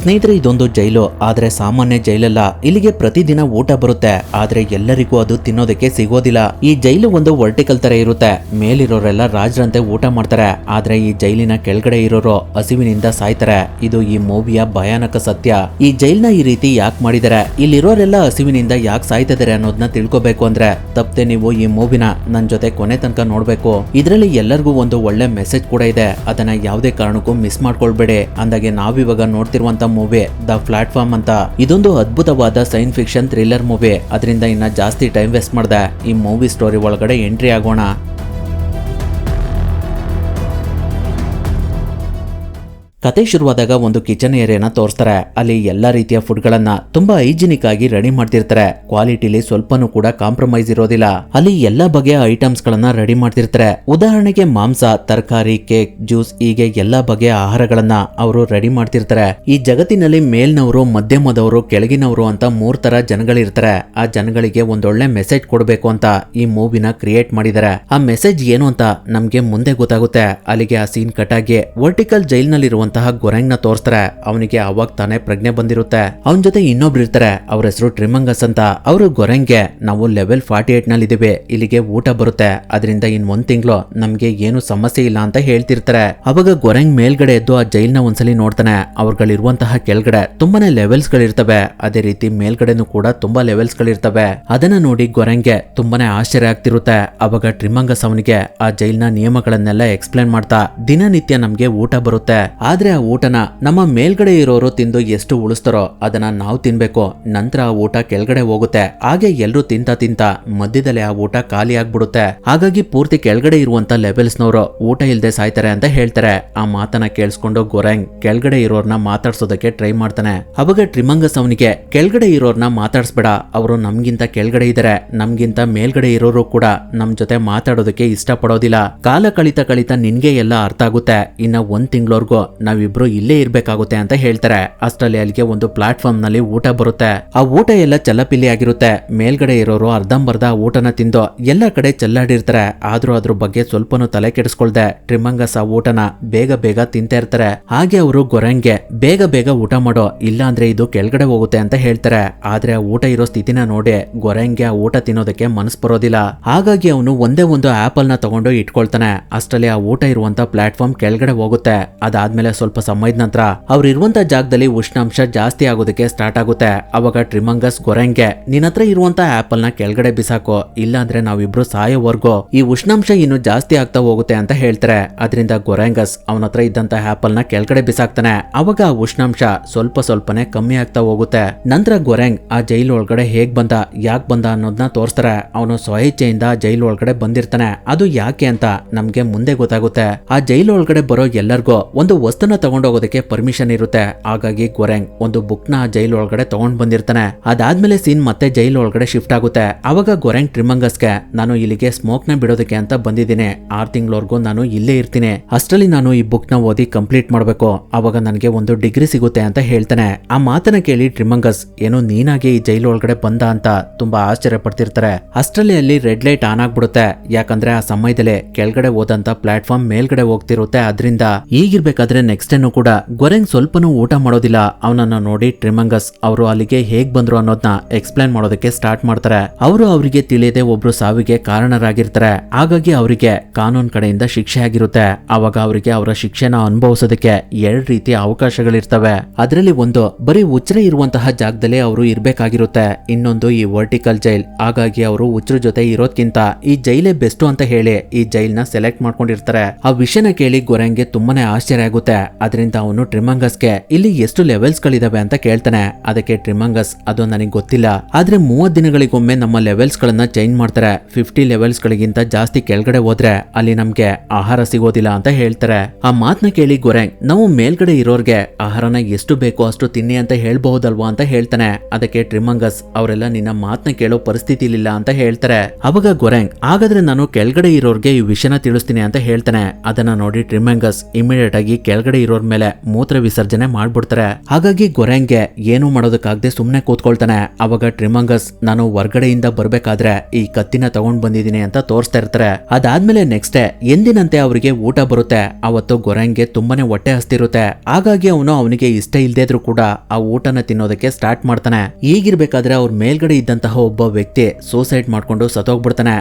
ಸ್ನೇಹಿತರೆ, ಇದೊಂದು ಜೈಲು. ಆದ್ರೆ ಸಾಮಾನ್ಯ ಜೈಲಲ್ಲ. ಇಲ್ಲಿಗೆ ಪ್ರತಿದಿನ ಊಟ ಬರುತ್ತೆ, ಆದ್ರೆ ಎಲ್ಲರಿಗೂ ಅದು ತಿನ್ನೋದಕ್ಕೆ ಸಿಗೋದಿಲ್ಲ. ಈ ಜೈಲು ಒಂದು ವರ್ಟಿಕಲ್ ತರ ಇರುತ್ತೆ. ಮೇಲಿರೋರೆಲ್ಲ ರಾಜರಂತೆ ಊಟ ಮಾಡ್ತಾರೆ, ಆದ್ರೆ ಈ ಜೈಲಿನ ಕೆಳಗಡೆ ಇರೋರು ಹಸಿವಿನಿಂದ ಸಾಯ್ತಾರೆ. ಇದು ಈ ಮೂವಿಯ ಭಯಾನಕ ಸತ್ಯ. ಈ ಜೈಲ್ನ ಈ ರೀತಿ ಯಾಕೆ ಮಾಡಿದ್ದಾರೆ, ಇಲ್ಲಿರೋರೆಲ್ಲ ಹಸಿವಿನಿಂದ ಯಾಕೆ ಸಾಯ್ತಿದ್ದಾರೆ ಅನ್ನೋದನ್ನ ತಿಳ್ಕೊಬೇಕು ಅಂದ್ರೆ ತಪ್ಪದೆ ನೀವು ಈ ಮೂವಿನ ನನ್ ಜೊತೆ ಕೊನೆ ತನಕ ನೋಡ್ಬೇಕು. ಇದರಲ್ಲಿ ಎಲ್ಲರಿಗೂ ಒಂದು ಒಳ್ಳೆ ಮೆಸೇಜ್ ಕೂಡ ಇದೆ. ಅದನ್ನ ಯಾವುದೇ ಕಾರಣಕ್ಕೂ ಮಿಸ್ ಮಾಡ್ಕೊಳ್ಬೇಡಿ. ಅಂದಾಗೆ ನಾವಿವಾಗ ನೋಡ್ತಿರುವಂತ ಮೂವಿ ದ ಪ್ಲಾಟ್ಫಾರ್ಮ್ ಅಂತ. ಇದೊಂದು ಅದ್ಭುತವಾದ ಸೈನ್ಸ್ ಫಿಕ್ಷನ್ ಥ್ರಿಲ್ಲರ್ ಮೂವಿ. ಅದರಿಂದ ಇನ್ನ ಜಾಸ್ತಿ ಟೈಮ್ ವೇಸ್ಟ್ ಮಾಡ್ದೆ ಈ ಮೂವಿ ಸ್ಟೋರಿ ಒಳಗಡೆ ಎಂಟ್ರಿ ಆಗೋಣ. ಕತೆ ಶುರುವಾದಾಗ ಒಂದು ಕಿಚನ್ ಏರಿಯಾನ ತೋರಿಸ್ತಾರೆ. ಅಲ್ಲಿ ಎಲ್ಲಾ ರೀತಿಯ ಫುಡ್ ಗಳನ್ನ ತುಂಬಾ ಹೈಜಿನಿಕ್ ಆಗಿ ರೆಡಿ ಮಾಡ್ತಿರ್ತಾರೆ. ಕ್ವಾಲಿಟಿಲಿ ಸ್ವಲ್ಪನೂ ಕೂಡ ಕಾಂಪ್ರಮೈಸ್ ಇರೋದಿಲ್ಲ. ಅಲ್ಲಿ ಎಲ್ಲಾ ಬಗೆಯ ಐಟಮ್ಸ್ ಗಳನ್ನ ರೆಡಿ ಮಾಡ್ತಿರ್ತಾರೆ. ಉದಾಹರಣೆಗೆ ಮಾಂಸ, ತರಕಾರಿ, ಕೇಕ್, ಜ್ಯೂಸ್, ಹೀಗೆ ಎಲ್ಲಾ ಬಗೆಯ ಆಹಾರಗಳನ್ನ ಅವರು ರೆಡಿ ಮಾಡ್ತಿರ್ತಾರೆ. ಈ ಜಗತ್ತಿನಲ್ಲಿ ಮೇಲ್ನವರು, ಮಧ್ಯಮದವರು, ಕೆಳಗಿನವರು ಅಂತ 3 ತರ ಜನಗಳಿರ್ತಾರೆ. ಆ ಜನಗಳಿಗೆ ಒಂದೊಳ್ಳೆ ಮೆಸೇಜ್ ಕೊಡಬೇಕು ಅಂತ ಈ ಮೂವಿನ ಕ್ರಿಯೇಟ್ ಮಾಡಿದ್ದಾರೆ. ಆ ಮೆಸೇಜ್ ಏನು ಅಂತ ನಮ್ಗೆ ಮುಂದೆ ಗೊತ್ತಾಗುತ್ತೆ. ಅಲ್ಲಿಗೆ ಆ ಸೀನ್ ಕಟ್ ಆಗಿ ವರ್ಟಿಕಲ್ ಜೈಲ್ ನಲ್ಲಿರುವಂತ ಗೊರೆಂಗ್ ನ ತೋರಿಸ್ತಾರೆ. ಅವನಿಗೆ ಅವಾಗ ತಾನೇ ಪ್ರಜ್ಞೆ ಬಂದಿರುತ್ತೆ. ಅವನ ಜೊತೆ ಇನ್ನೊಬ್ರು ಇರ್ತಾರೆ. ಅವ್ರ ಹೆಸರು ಟ್ರಿಮಂಗಸ್ ಅಂತ. ಅವರು ಗೊರೆಂಗ್ಗೆ ನಾವು ಲೆವೆಲ್ 48 ನಲ್ಲಿ ಇದೀವಿ, ಇಲ್ಲಿಗೆ ಊಟ ಬರುತ್ತೆ, ಅದರಿಂದ ಇನ್ 1 ತಿಂಗಳು ನಮ್ಗೆ ಏನು ಸಮಸ್ಯೆ ಇಲ್ಲ ಅಂತ ಹೇಳ್ತಿರ್ತಾರೆ. ಅವಾಗ ಗೊರೆಂಗ್ ಮೇಲ್ಗಡೆ ಎದ್ದು ಆ ಜೈಲ್ನ ಒಂದ್ಸಲಿ ನೋಡ್ತಾನೆ. ಅವ್ರಗಳಿರುವಂತಹ ಕೆಳಗಡೆ ತುಂಬಾನೇ ಲೆವೆಲ್ಸ್ ಗಳಿರ್ತವೆ. ಅದೇ ರೀತಿ ಮೇಲ್ಗಡೆನೂ ಕೂಡ ತುಂಬಾ ಲೆವೆಲ್ಸ್ ಗಳಿರ್ತವೆ. ಅದನ್ನ ನೋಡಿ ಗೊರೆಂಗ್ಗೆ ತುಂಬಾನೇ ಆಶ್ಚರ್ಯ ಆಗ್ತಿರುತ್ತೆ. ಅವಾಗ ಟ್ರಿಮಂಗಸ್ ಅವನಿಗೆ ಆ ಜೈಲ್ನ ನಿಯಮಗಳನ್ನೆಲ್ಲ ಎಕ್ಸ್ಪ್ಲೇನ್ ಮಾಡ್ತಾ, ದಿನನಿತ್ಯ ನಮ್ಗೆ ಊಟ ಬರುತ್ತೆ, ಆದ್ರೆ ಆ ಊಟನ ನಮ್ಮ ಮೇಲ್ಗಡೆ ಇರೋರು ತಿಂದು ಎಷ್ಟು ಉಳಿಸ್ತಾರೋ ಅದನ್ನ ನಾವು ತಿನ್ಬೇಕು. ನಂತರ ಆ ಊಟ ಕೆಳಗಡೆ ಹೋಗುತ್ತೆ. ಹಾಗೆ ಎಲ್ರು ತಿಂತ ಮಧ್ಯದಲ್ಲಿ ಆ ಊಟ ಖಾಲಿ ಆಗ್ಬಿಡುತ್ತೆ. ಹಾಗಾಗಿ ಪೂರ್ತಿ ಕೆಳಗಡೆ ಇರುವಂತ ಲೆವೆಲ್ಸ್ ನವರು ಊಟ ಇಲ್ದೆ ಸಾಯ್ತಾರೆ ಅಂತ ಹೇಳ್ತಾರೆ. ಆ ಮಾತನ್ನ ಕೇಳಿಸ್ಕೊಂಡು ಗೊರೆಂಗ್ ಕೆಳಗಡೆ ಇರೋರ್ನ ಮಾತಾಡ್ಸೋದಕ್ಕೆ ಟ್ರೈ ಮಾಡ್ತಾನೆ. ಅವಾಗ ಟ್ರಿಮಂಗಸ್ ಅವನಿಗೆ ಕೆಳಗಡೆ ಇರೋರ್ನ ಮಾತಾಡ್ಸ್ಬೇಡ, ಅವರು ನಮ್ಗಿಂತ ಕೆಳಗಡೆ ಇದಾರೆ, ನಮ್ಗಿಂತ ಮೇಲ್ಗಡೆ ಇರೋರು ಕೂಡ ನಮ್ ಜೊತೆ ಮಾತಾಡೋದಕ್ಕೆ ಇಷ್ಟ ಪಡೋದಿಲ್ಲ. ಕಾಲ ಕಳಿತ ನಿನ್ಗೆ ಎಲ್ಲ ಅರ್ಥ ಆಗುತ್ತೆ. ಇನ್ನ 1 ತಿಂಗಳವರೆಗೂ ನಾವಿಬ್ರು ಇಲ್ಲೇ ಇರ್ಬೇಕಾಗುತ್ತೆ ಅಂತ ಹೇಳ್ತಾರೆ. ಅಷ್ಟರಲ್ಲಿ ಅಲ್ಲಿಗೆ ಒಂದು ಪ್ಲಾಟ್ಫಾರ್ಮ್ ನಲ್ಲಿ ಊಟ ಬರುತ್ತೆ. ಆ ಊಟ ಎಲ್ಲ ಚಲ್ಲಪಿಲ್ಲಿ ಆಗಿರುತ್ತೆ. ಮೇಲ್ಗಡೆ ಇರೋರು ಅರ್ಧಂಬರ್ಧ ಊಟನ ತಿಂದು ಎಲ್ಲ ಕಡೆ ಚೆಲ್ಲಾಡಿರ್ತಾರೆ. ಆದ್ರೂ ಅದ್ರ ಬಗ್ಗೆ ಸ್ವಲ್ಪನೂ ತಲೆ ಕೆಡಿಸ್ಕೊಳ್ದೆ ಟ್ರಿಮಂಗಸ್ ಆ ಊಟನ ಬೇಗ ತಿಂತಾ ಇರ್ತಾರೆ. ಹಾಗೆ ಅವರು ಗೊರೆಂಗ್ಗೆ ಬೇಗ ಊಟ ಮಾಡೋ, ಇಲ್ಲ ಅಂದ್ರೆ ಇದು ಕೆಳಗಡೆ ಹೋಗುತ್ತೆ ಅಂತ ಹೇಳ್ತಾರೆ. ಆದ್ರೆ ಆ ಊಟ ಇರೋ ಸ್ಥಿತಿನ ನೋಡಿ ಗೊರೆಂಗ್ಗೆ ಆ ಊಟ ತಿನ್ನೋದಕ್ಕೆ ಮನಸ್ಸು ಬರೋದಿಲ್ಲ. ಹಾಗಾಗಿ ಅವನು ಒಂದೇ ಒಂದು ಆಪಲ್ ನ ತಗೊಂಡು ಇಟ್ಕೊಳ್ತಾನೆ. ಅಷ್ಟರಲ್ಲಿ ಆ ಊಟ ಇರುವಂತ ಪ್ಲಾಟ್ಫಾರ್ಮ್ ಕೆಳಗಡೆ ಹೋಗುತ್ತೆ. ಅದಾದ್ಮೇಲೆ ಸ್ವಲ್ಪ ಸಮಯದ ನಂತರ ಅವ್ರು ಇರುವಂತ ಜಾಗದಲ್ಲಿ ಉಷ್ಣಾಂಶ ಜಾಸ್ತಿ ಆಗೋದಕ್ಕೆ ಸ್ಟಾರ್ಟ್ ಆಗುತ್ತೆ. ಅವಾಗ ಟ್ರಿಮಂಗಸ್ ಗೊರೆಂಗ್ಗೆ ನಿನ್ನ ಹತ್ರ ಇರುವಂತ ಆಪಲ್ ನ ಕೆಳಗಡೆ ಬಿಸಾಕೋ, ಇಲ್ಲಾಂದ್ರೆ ನಾವಿಬ್ರು ಸಾಯೋವರೆಗೂ ಈ ಉಷ್ಣಾಂಶ ಇನ್ನು ಜಾಸ್ತಿ ಆಗ್ತಾ ಹೋಗುತ್ತೆ ಅಂತ ಹೇಳ್ತಾರೆ. ಅದರಿಂದ ಗೊರೆಂಗಸ್ ಅವನ ಹತ್ರ ಇದ್ದಂತ ಆಪಲ್ ನ ಕೆಳಗಡೆ ಬಿಸಾಕ್ತಾನೆ. ಅವಾಗ ಆ ಉಷ್ಣಾಂಶ ಸ್ವಲ್ಪನೇ ಕಮ್ಮಿ ಆಗ್ತಾ ಹೋಗುತ್ತೆ. ನಂತರ ಗೊರೆಂಗ್ ಆ ಜೈಲ್ ಒಳಗಡೆ ಹೇಗ್ ಬಂದ, ಯಾಕೆ ಬಂದ ಅನ್ನೋದನ್ನ ತೋರಿಸ್ತಾರೆ. ಅವನು ಸ್ವಇಚ್ಛೆಯಿಂದ ಜೈಲ್ ಒಳಗಡೆ ಬಂದಿರ್ತಾನೆ. ಅದು ಯಾಕೆ ಅಂತ ನಮ್ಗೆ ಮುಂದೆ ಗೊತ್ತಾಗುತ್ತೆ. ಆ ಜೈಲ್ ಒಳಗಡೆ ಬರೋ ಎಲ್ಲರಿಗೂ ಒಂದು ವಸ್ತುನ ತಗೊಂಡೋಗೋದಕ್ಕೆ ಪರ್ಮಿಷನ್ ಇರುತ್ತೆ. ಹಾಗಾಗಿ ಗೊರೆಂಗ್ ಒಂದು ಬುಕ್ ನ ಜೈಲ್ ಒಳಗಡೆ ತಗೊಂಡ್ ಬಂದಿರ್ತಾನೆ. ಅದಾದ್ಮೇಲೆ ಸೀನ್ ಮತ್ತೆ ಜೈಲ್ ಒಳಗಡೆ ಶಿಫ್ಟ್ ಆಗುತ್ತೆ. ಅವಾಗ ಗೊರೆಂಗ್ ಟ್ರಿಮಂಗಸ್ಗೆ ನಾನು ಇಲ್ಲಿಗೆ ಸ್ಮೋಕ್ ನ ಬಿಡೋದಕ್ಕೆ ಅಂತ ಬಂದಿದ್ದೀನಿ, 6 ತಿಂಗಳವರೆಗೂ ನಾನು ಇಲ್ಲೇ ಇರ್ತೀನಿ, ಅಷ್ಟರಲ್ಲಿ ನಾನು ಈ ಬುಕ್ ನ ಓದಿ ಕಂಪ್ಲೀಟ್ ಮಾಡ್ಬೇಕು, ಅವಾಗ ನನಗೆ ಒಂದು ಡಿಗ್ರಿ ಸಿಗುತ್ತೆ ಅಂತ ಹೇಳ್ತಾನೆ. ಆ ಮಾತನ್ನ ಕೇಳಿ ಟ್ರಿಮಂಗಸ್ ಏನು ನೀನಾಗೆ ಈ ಜೈಲ್ ಒಳಗಡೆ ಬಂದ ಅಂತ ತುಂಬಾ ಆಶ್ಚರ್ಯ ಪಡ್ತಿರ್ತಾರೆ. ಅಷ್ಟರಲ್ಲಿ ಅಲ್ಲಿ ರೆಡ್ ಲೈಟ್ ಆನ್ ಆಗ್ಬಿಡುತ್ತೆ. ಯಾಕಂದ್ರೆ ಆ ಸಮಯದಲ್ಲಿ ಕೆಳಗಡೆ ಹೋದಂತ ಪ್ಲಾಟ್ಫಾರ್ಮ್ ಮೇಲ್ಗಡೆ ಹೋಗ್ತಿರುತ್ತೆ. ಅದರಿಂದ ಈಗಿರ್ಬೇಕಾದ್ರೆ ನೆಕ್ಸ್ಟ್ ಟೈಮ್ ಕೂಡ ಗೊರೆಂಗ್ ಸ್ವಲ್ಪನೂ ಊಟ ಮಾಡೋದಿಲ್ಲ. ಅವನನ್ನ ನೋಡಿ ಟ್ರಿಮಂಗಸ್ ಅವರು ಅಲ್ಲಿಗೆ ಹೇಗ್ ಬಂದ್ರು ಅನ್ನೋದನ್ನ ಎಕ್ಸ್ಪ್ಲೇನ್ ಮಾಡೋದಕ್ಕೆ ಸ್ಟಾರ್ಟ್ ಮಾಡ್ತಾರೆ. ಅವರು ಅವರಿಗೆ ತಿಳಿಯದೆ ಒಬ್ರು ಸಾವಿಗೆ ಕಾರಣರಾಗಿರ್ತಾರೆ. ಹಾಗಾಗಿ ಅವರಿಗೆ ಕಾನೂನ್ ಕಡೆಯಿಂದ ಶಿಕ್ಷೆ ಆಗಿರುತ್ತೆ. ಅವಾಗ ಅವರಿಗೆ ಅವರ ಶಿಕ್ಷೆನ ಅನುಭವಿಸೋದಕ್ಕೆ 2 ರೀತಿಯ ಅವಕಾಶಗಳಿರ್ತವೆ. ಅದರಲ್ಲಿ ಒಂದು ಬರೀ ಹುಚ್ಚರ ಇರುವಂತಹ ಜಾಗದಲ್ಲಿ ಅವರು ಇರ್ಬೇಕಾಗಿರುತ್ತೆ. ಇನ್ನೊಂದು ಈ ವರ್ಟಿಕಲ್ ಜೈಲ್. ಹಾಗಾಗಿ ಅವರು ಹುಚ್ಚರ ಜೊತೆ ಇರೋದ್ಕಿಂತ ಈ ಜೈಲೇ ಬೆಸ್ಟ್ ಅಂತ ಹೇಳಿ ಈ ಜೈಲ್ ನ ಸೆಲೆಕ್ಟ್ ಮಾಡ್ಕೊಂಡಿರ್ತಾರೆ. ಆ ವಿಷಯನ ಕೇಳಿ ಗೊರೆಂಗ್ಗೆ ತುಂಬಾನೇ ಆಶ್ಚರ್ಯ ಆಗುತ್ತೆ. ಅದರಿಂದ ಅವನು ಟ್ರಿಮಂಗಸ್ಗೆ ಇಲ್ಲಿ ಎಷ್ಟು ಲೆವೆಲ್ಸ್ ಗಳಿದಾವೆ ಅಂತ ಕೇಳ್ತಾನೆ. ಅದಕ್ಕೆ ಟ್ರಿಮಂಗಸ್ ಅದು ನನಗೆ ಗೊತ್ತಿಲ್ಲ, ಆದ್ರೆ 30 ದಿನಗಳಿಗೊಮ್ಮೆ ನಮ್ಮ ಲೆವೆಲ್ಸ್ ಗಳನ್ನ ಚೇಂಜ್ ಮಾಡ್ತಾರೆ. 50 ಲೆವೆಲ್ಸ್ ಗಳಿಗಿಂತ ಜಾಸ್ತಿ ಕೆಳಗಡೆ ಹೋದ್ರೆ ಅಲ್ಲಿ ನಮ್ಗೆ ಆಹಾರ ಸಿಗೋದಿಲ್ಲ ಅಂತ ಹೇಳ್ತಾರೆ. ಆ ಮಾತನ್ನ ಕೇಳಿ ಗೊರೆಂಗ್ ನಾವು ಮೇಲ್ಗಡೆ ಇರೋರ್ಗೆ ಆಹಾರನ ಎಷ್ಟು ಬೇಕೋ ಅಷ್ಟು ತಿನ್ನಿ ಅಂತ ಹೇಳ್ಬಹುದಲ್ವಾ ಅಂತ ಹೇಳ್ತಾನೆ. ಅದಕ್ಕೆ ಟ್ರಿಮಂಗಸ್ ಅವರೆಲ್ಲ ನಿನ್ನ ಮಾತನ್ನ ಕೇಳೋ ಪರಿಸ್ಥಿತಿ ಇಲ್ಲ ಅಂತ ಹೇಳ್ತಾರೆ. ಅವಾಗ ಗೊರೆಂಗ್ ಹಾಗಾದ್ರೆ ನಾನು ಕೆಳಗಡೆ ಇರೋರ್ಗೆ ಈ ವಿಷಯನ ತಿಳಿಸ್ತೀನಿ ಅಂತ ಹೇಳ್ತಾನೆ. ಅದನ್ನ ನೋಡಿ ಟ್ರಿಮಂಗಸ್ ಇಮಿಡಿಯೇಟ್ ಆಗಿ ಕೆಳಗಡೆ ಕೆಳಗಡೆ ಇರೋರ್ ಮೇಲೆ ಮೂತ್ರ ವಿಸರ್ಜನೆ ಮಾಡ್ಬಿಡ್ತಾರೆ. ಹಾಗಾಗಿ ಗೊರೆಂಗ್ಗೆ ಏನೂ ಮಾಡೋದಕ್ಕಾಗದೆ ಸುಮ್ನೆ ಕೂತ್ಕೊಳ್ತಾನೆ. ಅವಾಗ ಟ್ರಿಮಂಗಸ್ ನಾನು ಹೊರ್ಗಡೆಯಿಂದ ಬರ್ಬೇಕಾದ್ರೆ ಈ ಕತ್ತಿನ ತಗೊಂಡ್ ಬಂದಿದ್ದೀನಿ ಅಂತ ತೋರಿಸ್ತಾ ಇರ್ತಾರೆ. ಅದಾದ್ಮೇಲೆ ನೆಕ್ಸ್ಟ್ ಡೇ ಎಂದಿನಂತೆ ಅವರಿಗೆ ಊಟ ಬರುತ್ತೆ. ಅವತ್ತು ಗೊರೆಂಗ್ಗೆ ತುಂಬಾನೇ ಹೊಟ್ಟೆ ಹಸ್ತಿರುತ್ತೆ. ಹಾಗಾಗಿ ಅವನಿಗೆ ಇಷ್ಟ ಇಲ್ದೇ ಇದ್ರೂ ಕೂಡ ಆ ಊಟನ ತಿನ್ನೋದಕ್ಕೆ ಸ್ಟಾರ್ಟ್ ಮಾಡ್ತಾನೆ. ಹೀಗಿರ್ಬೇಕಾದ್ರೆ ಅವ್ರ ಮೇಲ್ಗಡೆ ಇದ್ದಂತಹ ಒಬ್ಬ ವ್ಯಕ್ತಿ ಸೂಸೈಡ್ ಮಾಡ್ಕೊಂಡು ಸತ್ತೋಗ್ಬಿಡ್ತಾನೆ.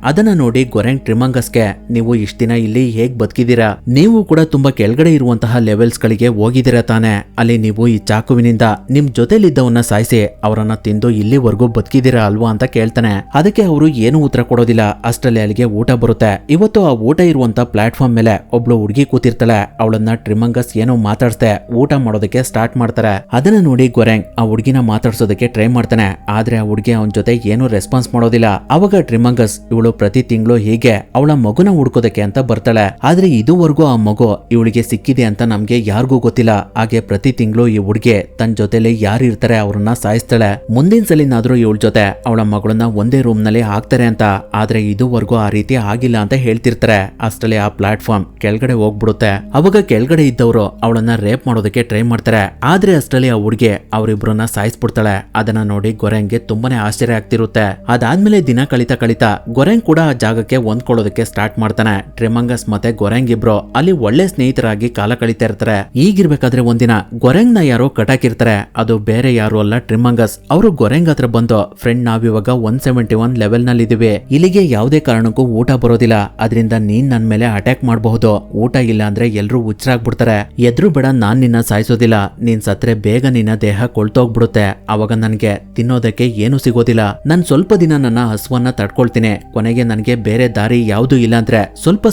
ಅದನ್ನ ನೋಡಿ ಗೊರೆಂಗ್ ಟ್ರಿಮಂಗಸ್ಗೆ ನೀವು ಇಷ್ಟ ದಿನ ಇಲ್ಲಿ ಹೇಗ್ ಬದುಕಿದೀರಾ, ನೀವು ಕೂಡ ತುಂಬಾ ಕೆಳಗಡೆ ಇರುವಂತಹ ಲೆವೆಲ್ಸ್ ಗಳಿಗೆ ಹೋಗಿದ್ದೀರಾ ತಾನೆ, ಅಲ್ಲಿ ನೀವು ಈ ಚಾಕುವಿನಿಂದ ನಿಮ್ ಜೊತೆಲಿದ್ದವನ್ನ ಸಾಯಿಸಿ ಅವರನ್ನ ತಿಂದು ಇಲ್ಲಿವರೆಗೂ ಬದುಕಿದೀರಾ ಅಲ್ವಾ ಅಂತ ಕೇಳ್ತಾನೆ. ಅದಕ್ಕೆ ಅವರು ಏನು ಉತ್ತರ ಕೊಡೋದಿಲ್ಲ. ಅಷ್ಟರಲ್ಲಿ ಅಲ್ಲಿಗೆ ಊಟ ಬರುತ್ತೆ. ಇವತ್ತು ಆ ಊಟ ಇರುವಂತ ಪ್ಲಾಟ್ಫಾರ್ಮ್ ಮೇಲೆ ಒಬ್ಳು ಹುಡುಗಿ ಕೂತಿರ್ತಾಳೆ. ಅವಳನ್ನ ಟ್ರಿಮಂಗಸ್ ಏನೋ ಮಾತಾಡ್ಸ್ದೆ ಊಟ ಮಾಡೋದಕ್ಕೆ ಸ್ಟಾರ್ಟ್ ಮಾಡ್ತಾರೆ. ಅದನ್ನ ನೋಡಿ ಗೊರೆಂಗ್ ಆ ಹುಡುಗಿನ ಮಾತಾಡ್ಸೋದಕ್ಕೆ ಟ್ರೈ ಮಾಡ್ತಾನೆ. ಆದ್ರೆ ಆ ಹುಡುಗಿ ಅವನ ಜೊತೆ ಏನು ರೆಸ್ಪಾನ್ಸ್ ಮಾಡೋದಿಲ್ಲ. ಅವಾಗ ಟ್ರಿಮಂಗಸ್ ಇವಳು ಪ್ರತಿ ತಿಂಗಳು ಹೀಗೆ ಅವಳ ಮಗುನ ಹುಡ್ಕೋದಕ್ಕೆ ಅಂತ ಬರ್ತಾಳೆ. ಆದ್ರೆ ಇದುವರೆಗೂ ಆ ಮಗು ಇವಳಿಗೆ ಸಿಕ್ಕಿದೆ ಅಂತ ನಮ್ಗೆ ಯಾರಿಗೂ ಗೊತ್ತಿಲ್ಲ. ಹಾಗೆ ಪ್ರತಿ ತಿಂಗಳು ಈ ಹುಡುಗಿ ತನ್ನ ಜೊತೆಲಿ ಯಾರು ಇರ್ತಾರೆ ಅವ್ರನ್ನ ಸಾಯಿಸ್ತಾಳೆ. ಮುಂದಿನ ಸಲಿನಾದ್ರೂ ಇವಳ ಜೊತೆ ಅವಳ ಮಗಳನ್ನ ಒಂದೇ ರೂಮ್ ನಲ್ಲಿ ಹಾಕ್ತಾರೆ ಅಂತ. ಆದ್ರೆ ಇದುವರೆಗೂ ಆ ರೀತಿ ಆಗಿಲ್ಲ ಅಂತ ಹೇಳ್ತಿರ್ತಾರೆ. ಅಷ್ಟರಲ್ಲಿ ಆ ಪ್ಲಾಟ್ಫಾರ್ಮ್ ಕೆಳಗಡೆ ಹೋಗ್ಬಿಡುತ್ತೆ. ಅವಾಗ ಕೆಳಗಡೆ ಇದ್ದವರು ಅವಳನ್ನ ರೇಪ್ ಮಾಡೋದಕ್ಕೆ ಟ್ರೈ ಮಾಡ್ತಾರೆ. ಆದ್ರೆ ಅಷ್ಟರಲ್ಲಿ ಆ ಹುಡುಗಿ ಅವರಿಬ್ರನ್ನ ಸಾಯಿಸ್ಬಿಡ್ತಾಳೆ. ಅದನ್ನ ನೋಡಿ ಗೊರೆಂಗ್ಗೆ ತುಂಬಾನೇ ಆಶ್ಚರ್ಯ ಆಗ್ತಿರುತ್ತೆ. ಅದಾದ್ಮೇಲೆ ದಿನ ಕಳಿತಾ ಗೊರೆಂಗ್ ಕೂಡ ಆ ಜಾಗಕ್ಕೆ ಹೊಂದ್ಕೊಳ್ಳೋದಕ್ಕೆ ಸ್ಟಾರ್ಟ್ ಮಾಡ್ತಾನೆ. ಟ್ರಿಮಂಗಸ್ ಮತ್ತೆ ಗೊರೆಂಗ್ ಇಬ್ರು ಅಲ್ಲಿ ಒಳ್ಳೆ ಸ್ನೇಹಿತರಾಗಿ ಕಾಲ ಕಳೀತಾ ಇರ್ತಾರೆ. ಈಗಿರ್ಬೇಕಾದ್ರೆ ಒಂದಿನ ಗೊರೆಂಗ್ ನ ಯಾರೋ ಕಟಾಕಿರ್ತಾರೆ. ಅದು ಬೇರೆ ಯಾರು ಅಲ್ಲ ಟ್ರಿಮಂಗಸ್. ಅವರು ಗೊರೆಂಗ್ ಹತ್ರ ಬಂದು ಫ್ರೆಂಡ್ ನಾವಿವಾಗ 171 ಲೆವೆಲ್ ನಲ್ಲಿ ಇದೀವಿ, ಇಲ್ಲಿಗೆ ಯಾವುದೇ ಕಾರಣಕ್ಕೂ ಊಟ ಬರೋದಿಲ್ಲ, ಅದರಿಂದ ನೀನ್ ನನ್ ಮೇಲೆ ಅಟ್ಯಾಕ್ ಮಾಡಬಹುದು, ಊಟ ಇಲ್ಲ ಅಂದ್ರೆ ಎಲ್ರು ಹುಚ್ಚರಾಗ್ಬಿಡ್ತಾರೆ, ಎದ್ರು ಬೇಡ, ನಾನ್ ನಿನ್ನ ಸಾಯಿಸೋದಿಲ್ಲ, ನೀನ್ ಸತ್ರೆ ಬೇಗ ನಿನ್ನ ದೇಹ ಕೊಳ್ತೋಗ್ಬಿಡುತ್ತೆ, ಅವಾಗ ನನ್ಗೆ ತಿನ್ನೋದಕ್ಕೆ ಏನು ಸಿಗೋದಿಲ್ಲ, ನಾನ್ ಸ್ವಲ್ಪ ದಿನ ನನ್ನ ಹಸುವನ್ನ ತಡ್ಕೊಳ್ತೀನಿ, ಕೊನೆಗೆ ನನಗೆ ಬೇರೆ ದಾರಿ ಯಾವ್ದು ಇಲ್ಲ ಅಂದ್ರೆ